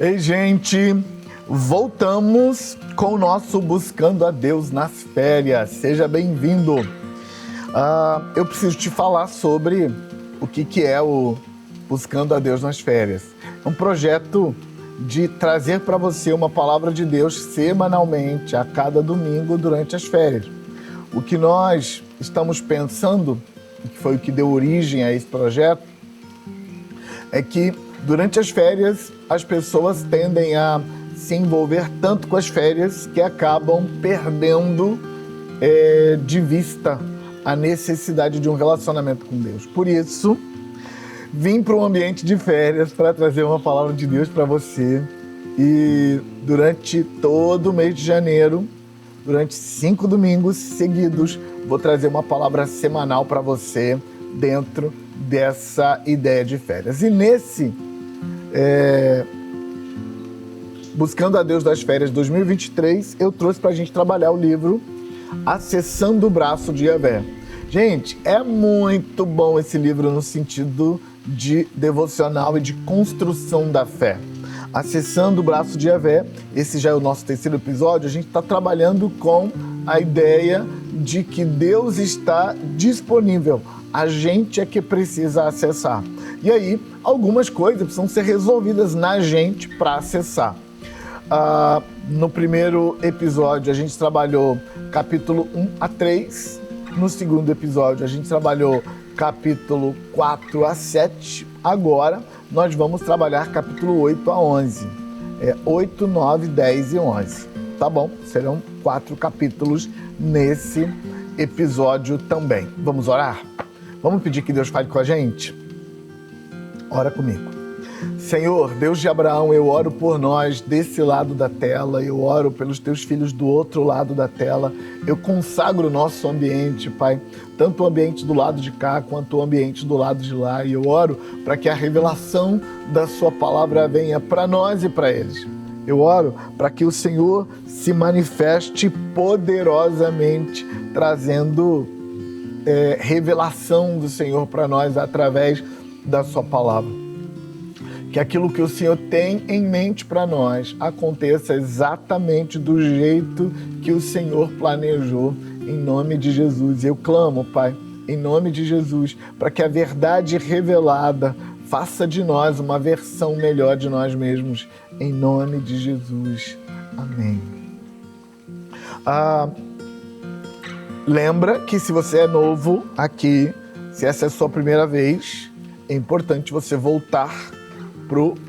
Ei, gente, voltamos com o nosso Buscando a Deus nas Férias. Seja bem-vindo. Eu preciso te falar sobre o que é o Buscando a Deus nas Férias. É um projeto de trazer para você uma palavra de Deus semanalmente, a cada domingo durante as férias. O que nós estamos pensando, que foi o que deu origem a esse projeto, é que durante as férias as pessoas tendem a se envolver tanto com as férias que acabam perdendo de vista a necessidade de um relacionamento com Deus. Por isso, vim para um ambiente de férias para trazer uma palavra de Deus para você. E durante todo o mês de janeiro, durante 5 domingos seguidos, vou trazer uma palavra semanal para você dentro dessa ideia de férias. E nesse Buscando a Deus das Férias 2023, eu trouxe para a gente trabalhar o livro Acessando o Braço de Yahvé. Gente, é muito bom esse livro no sentido de devocional e de construção da fé. Acessando o Braço de Yahvé, esse já é o nosso 3º episódio, a gente está trabalhando com a ideia de que Deus está disponível, a gente é que precisa acessar. E aí, algumas coisas precisam ser resolvidas na gente para acessar. No primeiro episódio, a gente trabalhou capítulo 1 a 3. No segundo episódio, a gente trabalhou capítulo 4 a 7. Agora, nós vamos trabalhar capítulo 8 a 11. 8, 9, 10 e 11. Tá bom? Serão 4 capítulos nesse episódio também. Vamos orar? Vamos pedir que Deus fale com a gente? Ora comigo. Senhor, Deus de Abraão, eu oro por nós desse lado da tela, eu oro pelos teus filhos do outro lado da tela, eu consagro o nosso ambiente, Pai, tanto o ambiente do lado de cá quanto o ambiente do lado de lá, e eu oro para que a revelação da sua palavra venha para nós e para eles. Eu oro para que o Senhor se manifeste poderosamente, trazendo revelação do Senhor para nós através da sua palavra. Que aquilo que o Senhor tem em mente para nós aconteça exatamente do jeito que o Senhor planejou, em nome de Jesus. Eu clamo, Pai, em nome de Jesus, para que a verdade revelada faça de nós uma versão melhor de nós mesmos, em nome de Jesus. Amém. Lembra que se você é novo aqui, se essa é a sua primeira vez, é importante você voltar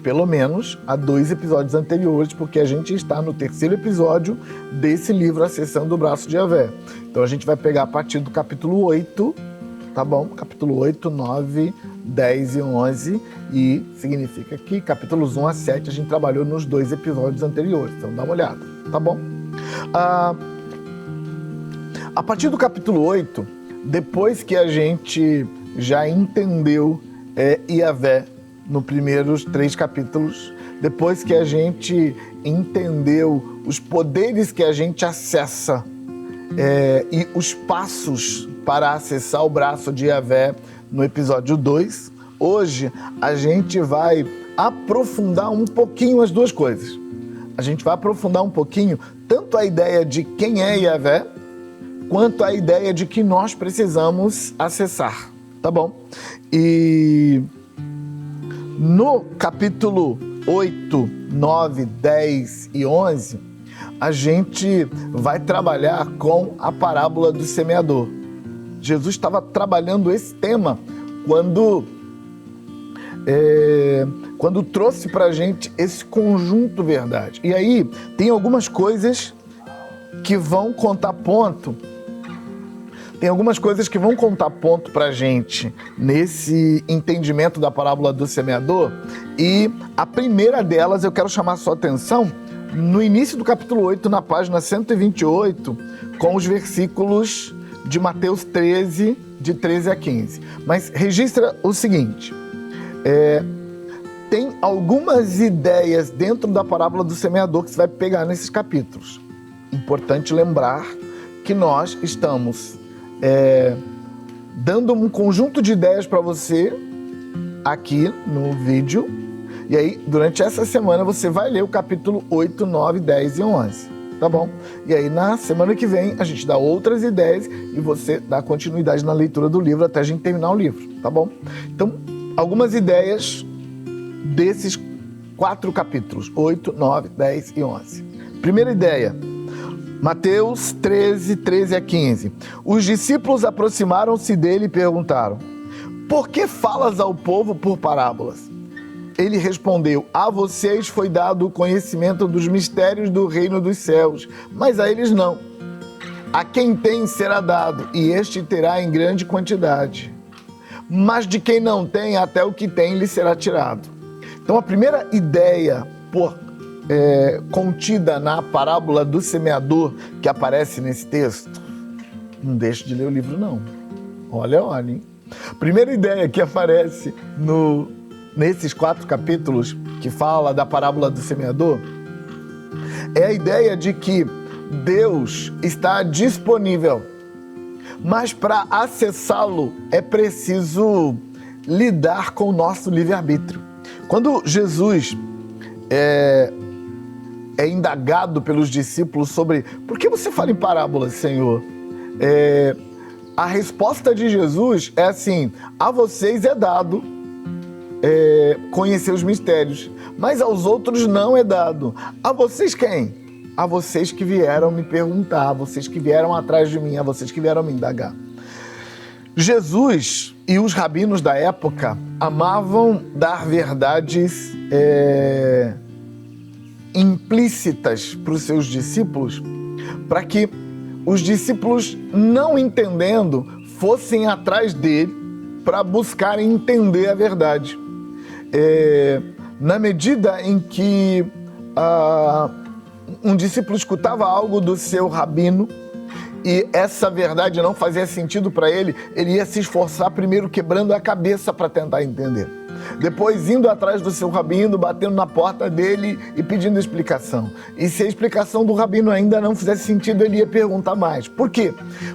pelo menos a 2 episódios anteriores, porque a gente está no 3º episódio desse livro, Acessando o Braço de Yahvé. Então a gente vai pegar a partir do capítulo 8, tá bom? Capítulo 8, 9, 10 e 11, e significa que capítulos 1 a 7 a gente trabalhou nos 2 episódios anteriores, então dá uma olhada, tá bom? A partir do capítulo 8, depois que a gente já entendeu Yahvé nos primeiros 3 capítulos, depois que a gente entendeu os poderes que a gente acessa e os passos para acessar o braço de Yahvé no episódio 2, hoje a gente vai aprofundar um pouquinho as duas coisas. A gente vai aprofundar um pouquinho tanto a ideia de quem é Yahvé, quanto a ideia de que nós precisamos acessar, tá bom? E no capítulo 8, 9, 10 e 11, a gente vai trabalhar com a parábola do semeador. Jesus estava trabalhando esse tema quando trouxe para a gente esse conjunto verdade. E aí tem algumas coisas que vão contar ponto. Tem algumas coisas que vão contar ponto para a gente nesse entendimento da parábola do semeador, e a primeira delas eu quero chamar a sua atenção no início do capítulo 8, na página 128, com os versículos de Mateus 13, de 13 a 15. Mas registra o seguinte, tem algumas ideias dentro da parábola do semeador que você vai pegar nesses capítulos. Importante lembrar que nós estamos dando um conjunto de ideias para você aqui no vídeo, E aí, durante essa semana, você vai ler o capítulo 8, 9, 10 e 11, tá bom? E aí, na semana que vem, a gente dá outras ideias e você dá continuidade na leitura do livro até a gente terminar o livro, tá bom? Então, algumas ideias desses 4 capítulos, 8, 9, 10 e 11. Primeira ideia, Mateus 13, 13 a 15. Os discípulos aproximaram-se dele e perguntaram: por que falas ao povo por parábolas? Ele respondeu: a vocês foi dado o conhecimento dos mistérios do reino dos céus, mas a eles não. A quem tem será dado, e este terá em grande quantidade. Mas de quem não tem, até o que tem lhe será tirado. Então a primeira ideia contida na parábola do semeador que aparece nesse texto, não deixe de ler o livro não. Olha, hein? Primeira ideia que aparece nesses 4 capítulos que fala da parábola do semeador é a ideia de que Deus está disponível, mas para acessá-lo é preciso lidar com o nosso livre-arbítrio. Quando Jesus é indagado pelos discípulos sobre por que você fala em parábolas, Senhor? A resposta de Jesus é assim: a vocês é dado conhecer os mistérios, mas aos outros não é dado. A vocês quem? A vocês que vieram me perguntar, a vocês que vieram atrás de mim, a vocês que vieram me indagar. Jesus e os rabinos da época amavam dar verdades implícitas para os seus discípulos, para que os discípulos, não entendendo, fossem atrás dele para buscar entender a verdade. Na medida em que um discípulo escutava algo do seu rabino e essa verdade não fazia sentido para ele, ele ia se esforçar primeiro quebrando a cabeça para tentar entender. Depois indo atrás do seu rabino, batendo na porta dele e pedindo explicação. E se a explicação do rabino ainda não fizesse sentido, ele ia perguntar mais. Por quê?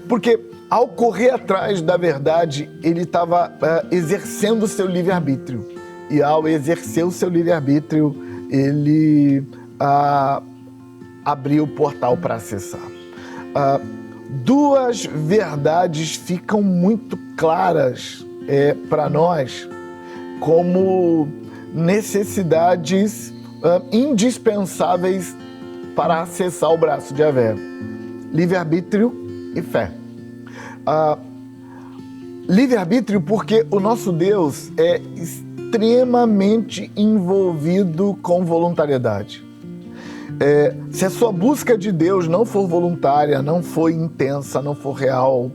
Porque ao correr atrás da verdade, ele estava exercendo o seu livre-arbítrio. E ao exercer o seu livre-arbítrio, ele abriu o portal para acessar. 2 verdades ficam muito claras para nós como necessidades indispensáveis para acessar o braço de Yahvé: livre-arbítrio e fé. Livre-arbítrio porque o nosso Deus é extremamente envolvido com voluntariedade. Se a sua busca de Deus não for voluntária, não for intensa, não for real,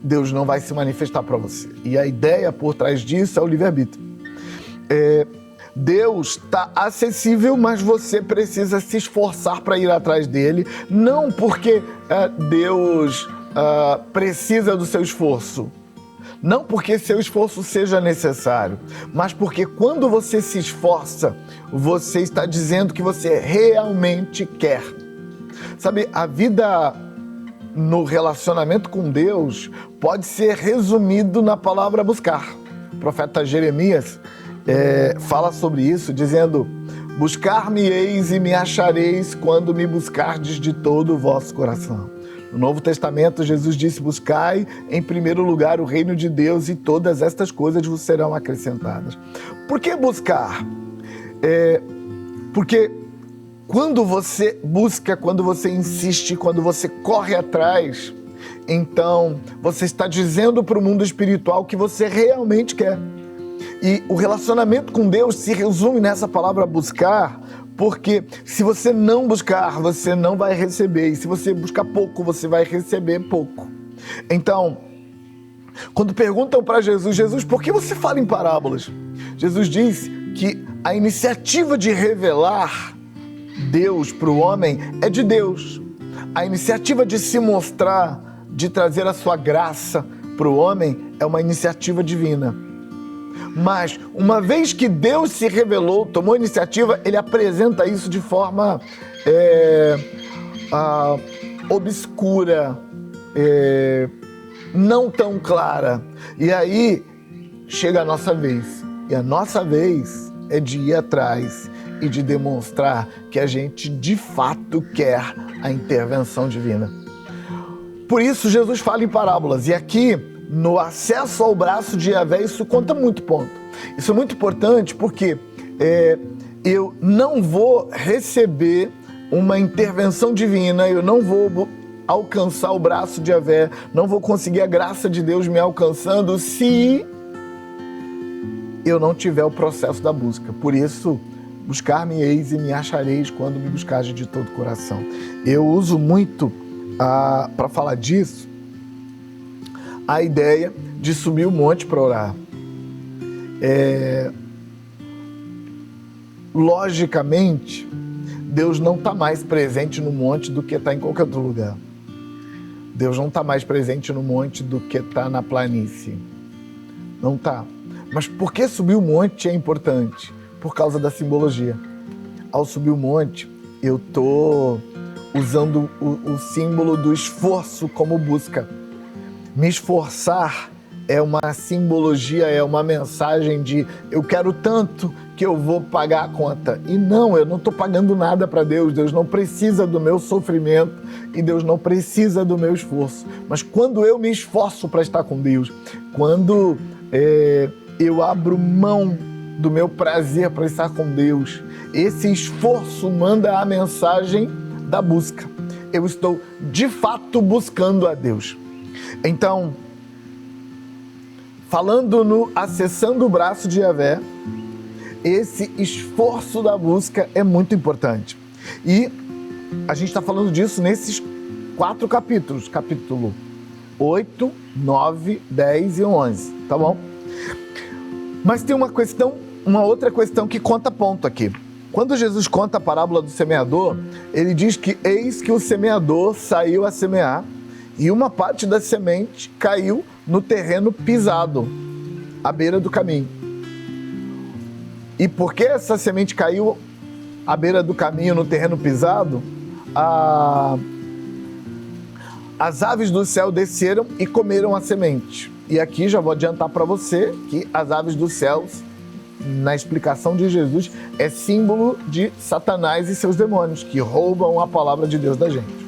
Deus não vai se manifestar para você. E a ideia por trás disso é o livre-arbítrio. Deus está acessível, mas você precisa se esforçar para ir atrás dele, não porque Deus precisa do seu esforço, não porque seu esforço seja necessário, mas porque quando você se esforça, você está dizendo que você realmente quer. Sabe, a vida no relacionamento com Deus pode ser resumido na palavra buscar. O profeta Jeremias fala sobre isso, dizendo: buscar-me-eis e me achareis quando me buscardes de todo o vosso coração. No Novo Testamento, Jesus disse: buscai em primeiro lugar o reino de Deus e todas estas coisas vos serão acrescentadas. Por que buscar? Porque quando você busca, quando você insiste, quando você corre atrás, então você está dizendo para o mundo espiritual que você realmente quer. E o relacionamento com Deus se resume nessa palavra buscar, porque se você não buscar, você não vai receber. E se você buscar pouco, você vai receber pouco. Então, quando perguntam para Jesus, por que você fala em parábolas? Jesus diz que a iniciativa de revelar Deus para o homem é de Deus. A iniciativa de se mostrar, de trazer a sua graça para o homem é uma iniciativa divina. Mas, uma vez que Deus se revelou, tomou a iniciativa, ele apresenta isso de forma obscura, não tão clara. E aí chega a nossa vez. E a nossa vez é de ir atrás e de demonstrar que a gente de fato quer a intervenção divina. Por isso Jesus fala em parábolas, e aqui no acesso ao braço de Yahvé isso conta muito ponto. Isso é muito importante porque eu não vou receber uma intervenção divina, eu não vou alcançar o braço de Yahvé, não vou conseguir a graça de Deus me alcançando se eu não tiver o processo da busca. Por isso, buscar-me-eis e me achareis quando me buscardes de todo o coração. Eu uso muito, para falar disso, a ideia de subir o monte para orar. Logicamente, Deus não está mais presente no monte do que está em qualquer outro lugar. Deus não está mais presente no monte do que está na planície. Não está. Mas por que subir o monte é importante? Por causa da simbologia. Ao subir o monte, eu estou usando o símbolo do esforço como busca. Me esforçar é uma simbologia, é uma mensagem de eu quero tanto que eu vou pagar a conta. E não, eu não estou pagando nada para Deus. Deus não precisa do meu sofrimento e Deus não precisa do meu esforço. Mas quando eu me esforço para estar com Deus, quando eu abro mão do meu prazer para estar com Deus, esse esforço manda a mensagem da busca. Eu estou de fato buscando a Deus. Então, falando no acessando o braço de Yahvé, esse esforço da busca é muito importante. E a gente está falando disso nesses 4 capítulos, capítulo 8, 9, 10 e 11, tá bom? Mas tem uma outra questão que conta ponto aqui. Quando Jesus conta a parábola do semeador, ele diz que eis que o semeador saiu a semear e uma parte da semente caiu no terreno pisado, à beira do caminho. E porque essa semente caiu à beira do caminho, no terreno pisado, as aves do céu desceram e comeram a semente. E aqui já vou adiantar para você que as aves dos céus, na explicação de Jesus, é símbolo de Satanás e seus demônios, que roubam a palavra de Deus da gente.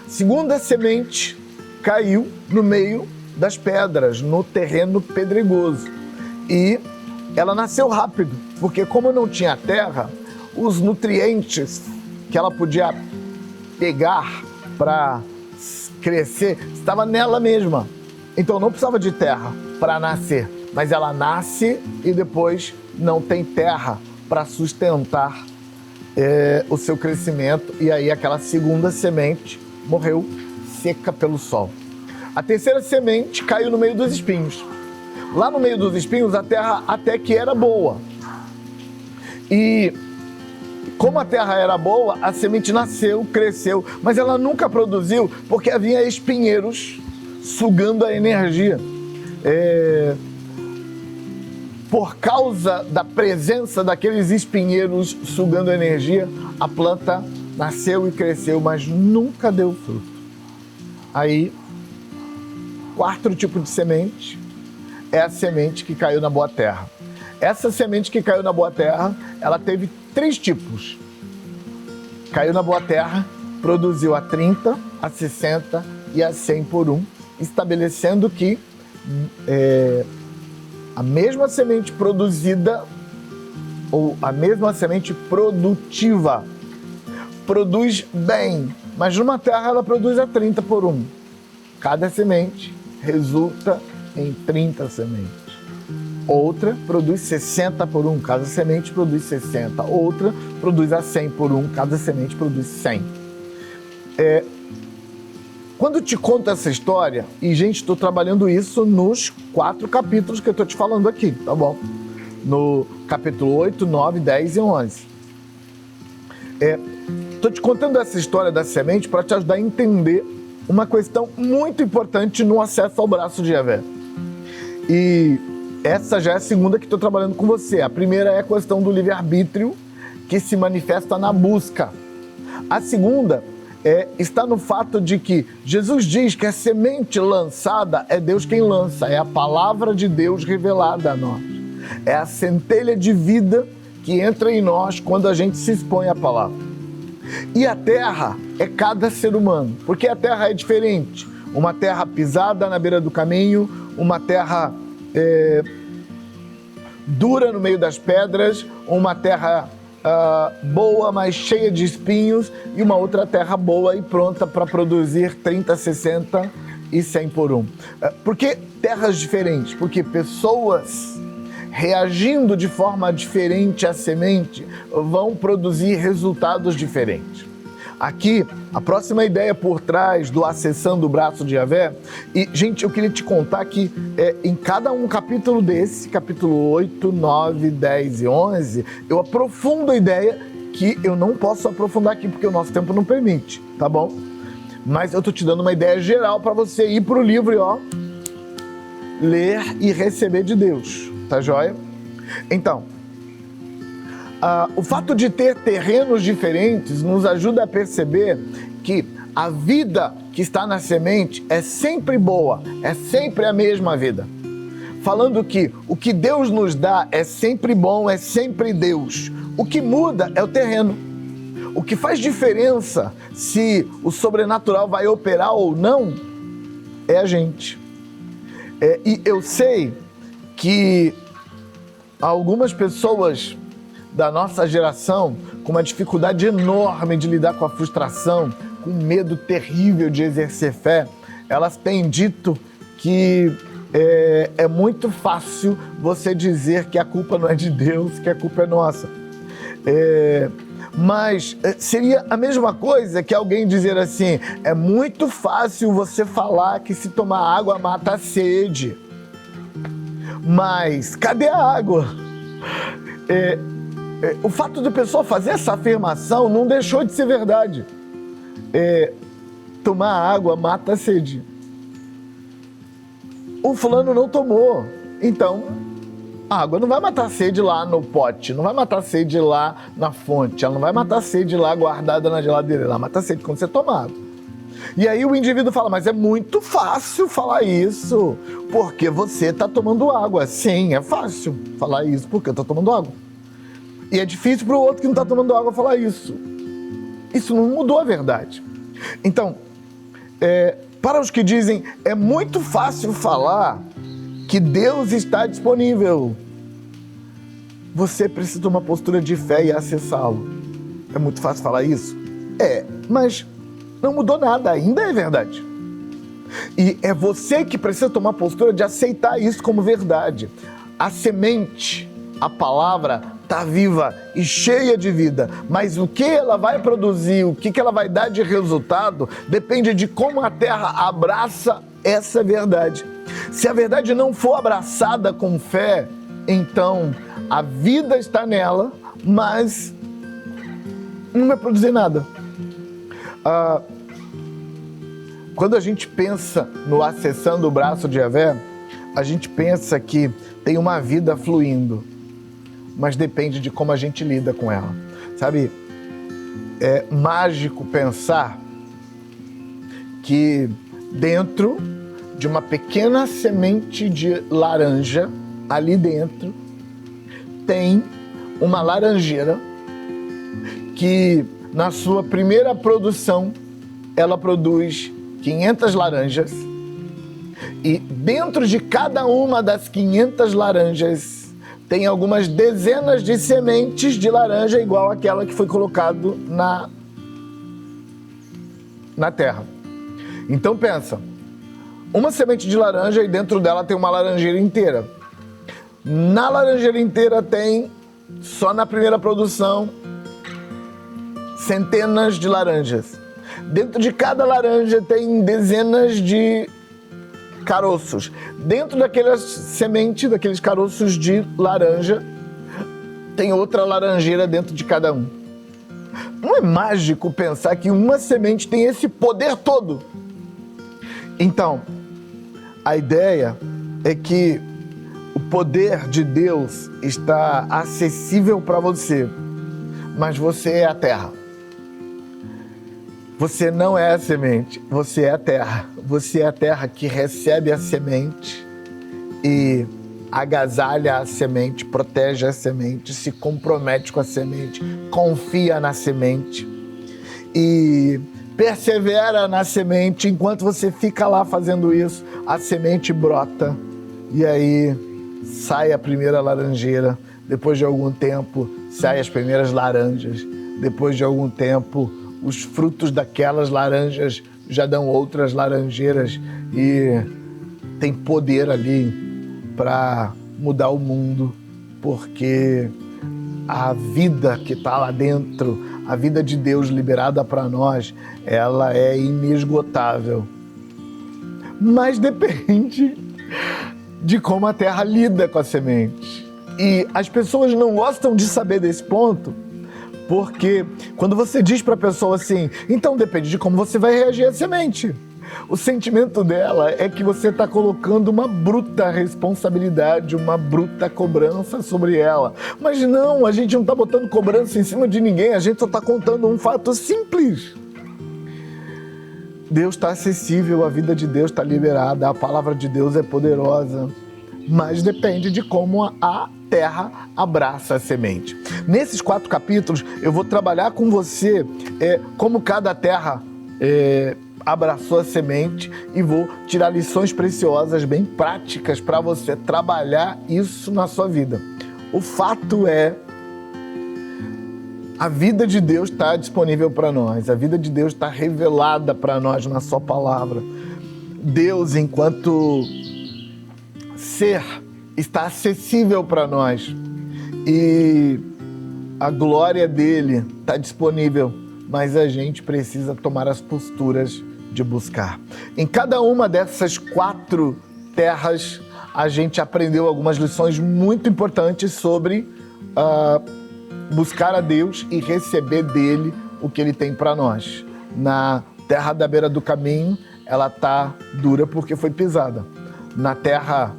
Segunda semente caiu no meio das pedras, no terreno pedregoso. E ela nasceu rápido, porque como não tinha terra, os nutrientes que ela podia pegar para crescer estava nela mesma. Então não precisava de terra para nascer, mas ela nasce e depois não tem terra para sustentar o seu crescimento, e aí aquela segunda semente morreu seca pelo sol. A terceira semente caiu no meio dos espinhos. Lá no meio dos espinhos a terra até que era boa. E como a terra era boa, a semente nasceu, cresceu, mas ela nunca produziu porque havia espinheiros sugando a energia. Por causa da presença daqueles espinheiros sugando a energia, a planta nasceu e cresceu, mas nunca deu fruto. Aí, 4º tipo de semente é a semente que caiu na boa terra. Essa semente que caiu na boa terra, ela teve 3 tipos. Caiu na boa terra, produziu a 30, a 60 e a 100 por 1, estabelecendo que a mesma semente produzida, ou a mesma semente produtiva, produz bem, mas numa terra ela produz a 30 por 1. Cada semente resulta em 30 sementes. Outra produz 60 por 1, cada semente produz 60. Outra produz a 100 por 1, cada semente produz 100. Quando te conto essa história, e gente, estou trabalhando isso nos 4 capítulos que eu estou te falando aqui, tá bom? No capítulo 8, 9, 10 e 11. Estou te contando essa história da semente para te ajudar a entender uma questão muito importante no acesso ao braço de Yahvé. E essa já é a segunda que estou trabalhando com você. A primeira é a questão do livre-arbítrio, que se manifesta na busca. A segunda está no fato de que Jesus diz que a semente lançada é Deus quem lança, é a palavra de Deus revelada a nós. É a centelha de vida que entra em nós quando a gente se expõe à palavra. E a terra é cada ser humano, porque a terra é diferente. Uma terra pisada na beira do caminho, uma terra dura no meio das pedras, uma terra boa, mas cheia de espinhos, e uma outra terra boa e pronta para produzir 30, 60 e 100 por um. Por que terras diferentes? Porque pessoas reagindo de forma diferente à semente vão produzir resultados diferentes. Aqui, a próxima ideia por trás do Acessando o Braço de Yahvé, e gente, eu queria te contar que em cada um capítulo desse, capítulo 8, 9, 10 e 11, eu aprofundo a ideia que eu não posso aprofundar aqui porque o nosso tempo não permite, tá bom? Mas eu tô te dando uma ideia geral para você ir pro livro e ler e receber de Deus, tá joia? Então, o fato de ter terrenos diferentes nos ajuda a perceber que a vida que está na semente é sempre boa, é sempre a mesma vida. Falando que o que Deus nos dá é sempre bom, é sempre Deus. O que muda é o terreno. O que faz diferença se o sobrenatural vai operar ou não é a gente. E eu sei que algumas pessoas da nossa geração, com uma dificuldade enorme de lidar com a frustração, com medo terrível de exercer fé, elas têm dito que é muito fácil você dizer que a culpa não é de Deus, que a culpa é nossa. Mas seria a mesma coisa que alguém dizer assim, é muito fácil você falar que se tomar água mata a sede. Mas cadê a água? O fato de a pessoa fazer essa afirmação não deixou de ser verdade. Tomar água mata a sede. O fulano não tomou, então a água não vai matar a sede lá no pote, não vai matar a sede lá na fonte, ela não vai matar a sede lá guardada na geladeira, ela mata a sede quando você toma água. E aí o indivíduo fala, mas é muito fácil falar isso, porque você está tomando água. Sim, é fácil falar isso, porque eu estou tomando água. E é difícil para o outro que não está tomando água falar isso. Isso não mudou a verdade. Então, para os que dizem, é muito fácil falar que Deus está disponível, você precisa de uma postura de fé e acessá-lo. É muito fácil falar isso? Mas não mudou nada, ainda é verdade. E é você que precisa tomar a postura de aceitar isso como verdade. A semente, a palavra, está viva e cheia de vida, mas o que ela vai produzir, o que ela vai dar de resultado, depende de como a terra abraça essa verdade. Se a verdade não for abraçada com fé, então a vida está nela, mas não vai produzir nada. Quando a gente pensa no Acessando o Braço de Yahvé, a gente pensa que tem uma vida fluindo, mas depende de como a gente lida com ela. Sabe, é mágico pensar que dentro de uma pequena semente de laranja, ali dentro, tem uma laranjeira que, na sua primeira produção, ela produz 500 laranjas, e dentro de cada uma das 500 laranjas tem algumas dezenas de sementes de laranja igual àquela que foi colocado na terra. Então pensa, uma semente de laranja e dentro dela tem uma laranjeira inteira. Na laranjeira inteira tem, só na primeira produção, centenas de laranjas. Dentro de cada laranja tem dezenas de caroços. Dentro daquelas sementes, daqueles caroços de laranja, tem outra laranjeira dentro de cada um. Não é mágico pensar que uma semente tem esse poder todo? Então, a ideia é que o poder de Deus está acessível para você, mas você é a terra. Você não é a semente, você é a terra. Você é a terra que recebe a semente e agasalha a semente, protege a semente, se compromete com a semente, confia na semente e persevera na semente. Enquanto você fica lá fazendo isso, a semente brota e aí sai a primeira laranjeira. Depois de algum tempo, saem as primeiras laranjas. Depois de algum tempo, os frutos daquelas laranjas já dão outras laranjeiras e tem poder ali para mudar o mundo, porque a vida que está lá dentro, a vida de Deus liberada para nós, ela é inesgotável. Mas depende de como a terra lida com a semente. E as pessoas não gostam de saber desse ponto, porque quando você diz para a pessoa assim, então depende de como você vai reagir à semente. O sentimento dela é que você está colocando uma bruta responsabilidade, uma bruta cobrança sobre ela. Mas não, a gente não está botando cobrança em cima de ninguém, a gente só está contando um fato simples. Deus está acessível, a vida de Deus está liberada, a palavra de Deus é poderosa, mas depende de como a terra abraça a semente. Nesses 4 capítulos, eu vou trabalhar com você como cada terra abraçou a semente e vou tirar lições preciosas, bem práticas, para você trabalhar isso na sua vida. O fato é, a vida de Deus está disponível para nós, a vida de Deus está revelada para nós na sua palavra. Deus, enquanto ser, está acessível para nós e a glória dele está disponível, mas a gente precisa tomar as posturas de buscar. Em cada uma dessas 4 terras, a gente aprendeu algumas lições muito importantes sobre buscar a Deus e receber dele o que ele tem para nós. Na terra da beira do caminho, ela está dura porque foi pisada. Na terra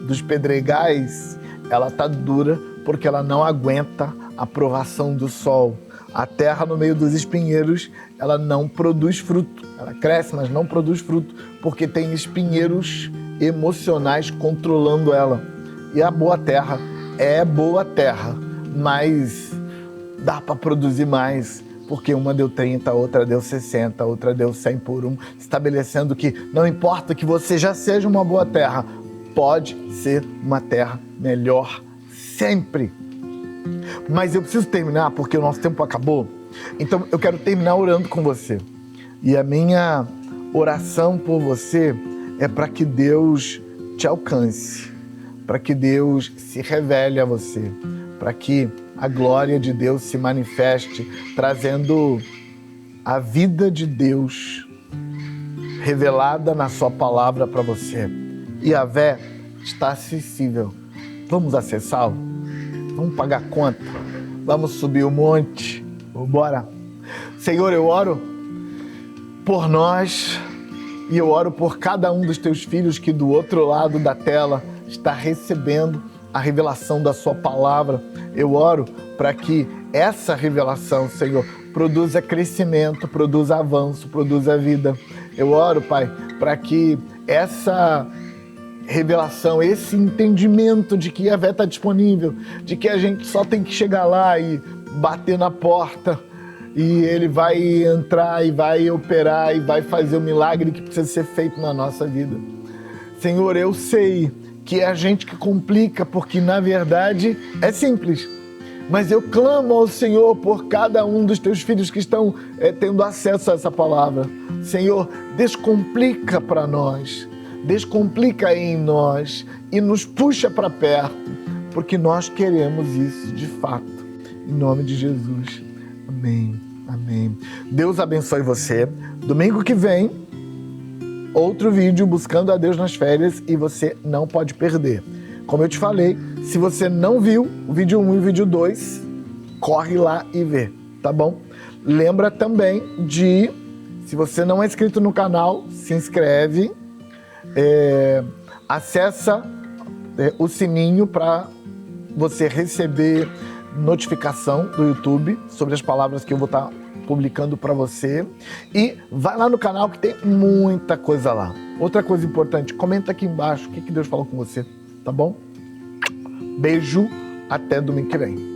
dos pedregais, ela está dura porque ela não aguenta a provação do sol. A terra no meio dos espinheiros, ela não produz fruto. Ela cresce, mas não produz fruto, porque tem espinheiros emocionais controlando ela. E a boa terra é boa terra, mas dá para produzir mais, porque uma deu 30, a outra deu 60, a outra deu 100 por 1, estabelecendo que não importa que você já seja uma boa terra, pode ser uma terra melhor sempre. Mas eu preciso terminar porque o nosso tempo acabou. Então eu quero terminar orando com você. E a minha oração por você é para que Deus te alcance, para que Deus se revele a você, para que a glória de Deus se manifeste, trazendo a vida de Deus revelada na sua palavra para você. Yahvé está acessível. Vamos acessá-lo? Vamos pagar a conta? Vamos subir o monte? Bora! Senhor, eu oro por nós e eu oro por cada um dos teus filhos que do outro lado da tela está recebendo a revelação da sua palavra. Eu oro para que essa revelação, Senhor, produza crescimento, produza avanço, produza vida. Eu oro, Pai, para que essa revelação, esse entendimento de que Yahvé está disponível, de que a gente só tem que chegar lá e bater na porta e ele vai entrar e vai operar e vai fazer o milagre que precisa ser feito na nossa vida. Senhor, eu sei que é a gente que complica, porque na verdade é simples. Mas eu clamo ao Senhor por cada um dos teus filhos que estão tendo acesso a essa palavra. Senhor, descomplica para nós, descomplica em nós e nos puxa para perto, porque nós queremos isso de fato. Em nome de Jesus. Amém. Amém. Deus abençoe você. Domingo que vem, outro vídeo Buscando a Deus nas Férias e você não pode perder. Como eu te falei, se você não viu o vídeo 1 e o vídeo 2, corre lá e vê, tá bom? Lembra também de, se você não é inscrito no canal, se inscreve, acessa o sininho para você receber notificação do YouTube sobre as palavras que eu vou estar publicando para você. E vai lá no canal que tem muita coisa lá. Outra coisa importante, comenta aqui embaixo o que Deus falou com você. tá bom? Beijo, até domingo que vem.